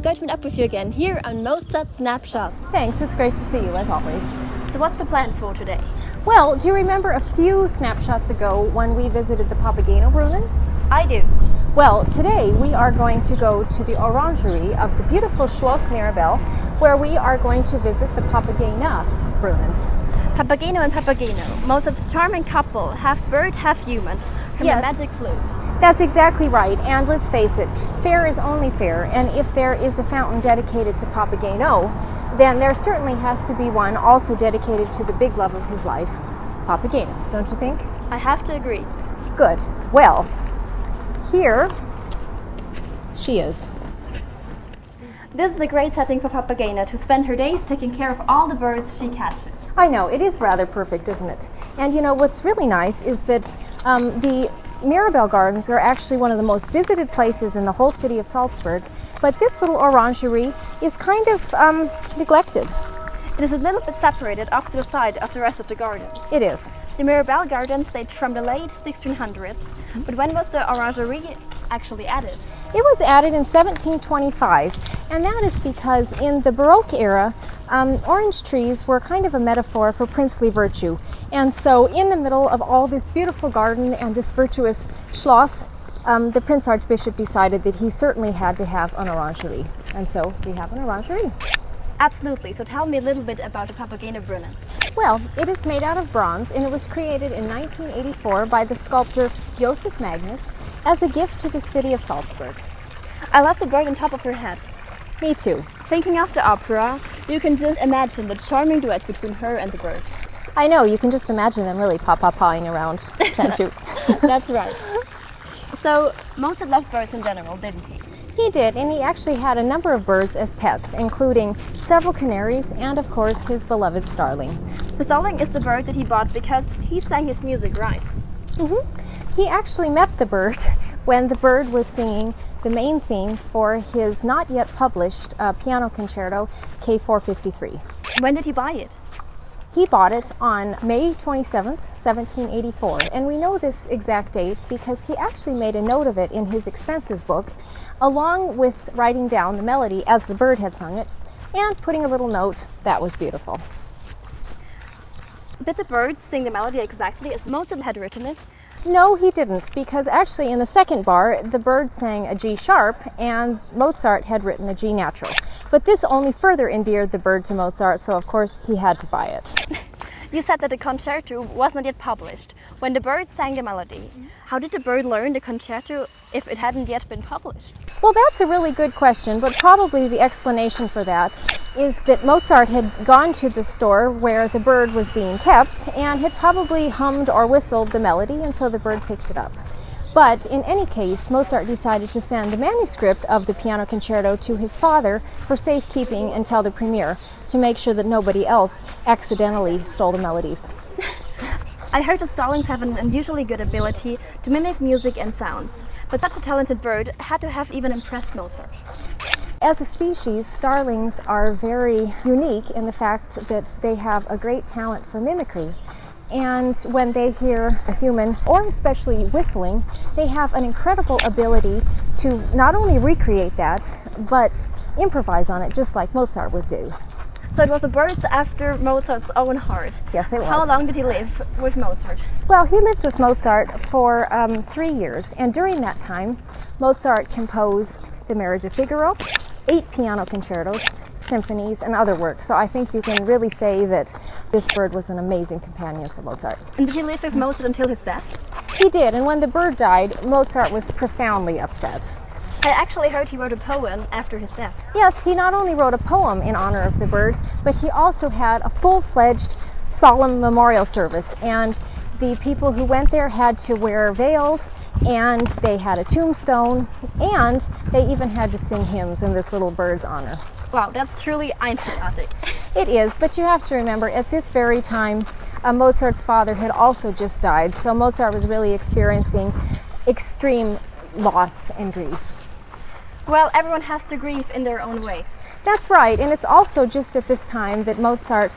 great to meet up with you again here on Mozart Snapshots. Thanks, it's great to see you as always. So what's the plan for today? Well, do you remember a few snapshots ago when we visited the Papagenabrunnen? I do. Well, today we are going to go to the orangery of the beautiful Schloss Mirabell, where we are going to visit the Papagenabrunnen. Papageno and Papageno, Mozart's charming couple, half bird, half human, from Yes. the magic flute. That's exactly right, and let's face it, fair is only fair, and if there is a fountain dedicated to Papageno, then there certainly has to be one also dedicated to the big love of his life, Papageno, don't you think? I have to agree. Good. Well, here she is. This is a great setting for Papageno to spend her days taking care of all the birds she catches. I know, it is rather perfect, isn't it? And you know, what's really nice is that the Mirabelle Gardens are actually one of the most visited places in the whole city of Salzburg, but this little orangery is kind of neglected. It is a little bit separated off to the side of the rest of the gardens. It is. The Mirabell Gardens date from the late 1600s, but when was the orangery actually added? It was added in 1725, and that is because in the Baroque era, orange trees were kind of a metaphor for princely virtue. And so in the middle of all this beautiful garden and this virtuous Schloss, the Prince Archbishop decided that he certainly had to have an orangery. And so we have an orangery. Absolutely, so tell me a little bit about the Papagenabrunnen. Well, it is made out of bronze, and it was created in 1984 by the sculptor Joseph Magnus as a gift to the city of Salzburg. I love the bird on top of her head. Me too. Thinking of the opera, you can just imagine the charming duet between her and the bird. I know, you can just imagine them really pawing around, can't you? That's right. So, Mozart loved birds in general, didn't he? He did, and he actually had a number of birds as pets, including several canaries and, of course, his beloved starling. The starling is the bird that he bought because he sang his music right. He actually met the bird when the bird was singing the main theme for his not yet published piano concerto, K453. When did he buy it? He bought it on May 27th, 1784, and we know this exact date because he actually made a note of it in his expenses book, along with writing down the melody as the bird had sung it, and putting a little note, "That was beautiful." Did the bird sing the melody exactly as Mozart had written it? No, he didn't, because actually in the second bar, the bird sang a G sharp, and Mozart had written a G natural. But this only further endeared the bird to Mozart, so of course he had to buy it. You said that the concerto was not yet published. When the bird sang the melody, how did the bird learn the concerto if it hadn't yet been published? Well, that's a really good question, but probably the explanation for that is that Mozart had gone to the store where the bird was being kept and had probably hummed or whistled the melody, and so the bird picked it up. But in any case, Mozart decided to send the manuscript of the piano concerto to his father for safekeeping until the premiere, to make sure that nobody else accidentally stole the melodies. I heard that starlings have an unusually good ability to mimic music and sounds, but such a talented bird had to have even impressed Mozart. As a species, starlings are very unique in the fact that they have a great talent for mimicry. And when they hear a human, or especially whistling, they have an incredible ability to not only recreate that, but improvise on it, just like Mozart would do. So it was a bird after Mozart's own heart. Yes, it was. How long did he live with Mozart? Well, he lived with Mozart for 3 years, and during that time, Mozart composed The Marriage of Figaro, 8 piano concertos, symphonies, and other works. So I think you can really say that this bird was an amazing companion for Mozart. And did he live with Mozart until his death? He did, and when the bird died, Mozart was profoundly upset. I actually heard he wrote a poem after his death. Yes, he not only wrote a poem in honor of the bird, but he also had a full-fledged solemn memorial service, and the people who went there had to wear veils, and they had a tombstone, and they even had to sing hymns in this little bird's honor. Wow, that's truly einzigartig. It is, but you have to remember, at this very time, Mozart's father had also just died, so Mozart was really experiencing extreme loss and grief. Well, everyone has to grieve in their own way. That's right, and it's also just at this time that Mozart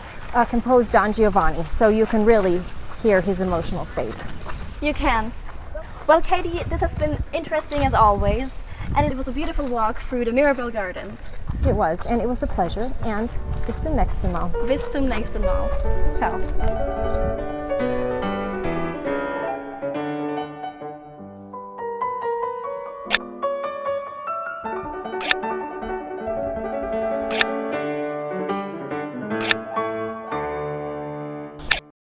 composed Don Giovanni, so you can really hear his emotional state. You can. Well, Katie, this has been interesting as always, and it was a beautiful walk through the Mirabell Gardens. It was, and it was a pleasure. And bis zum nächsten Mal. Bis zum nächsten Mal. Ciao.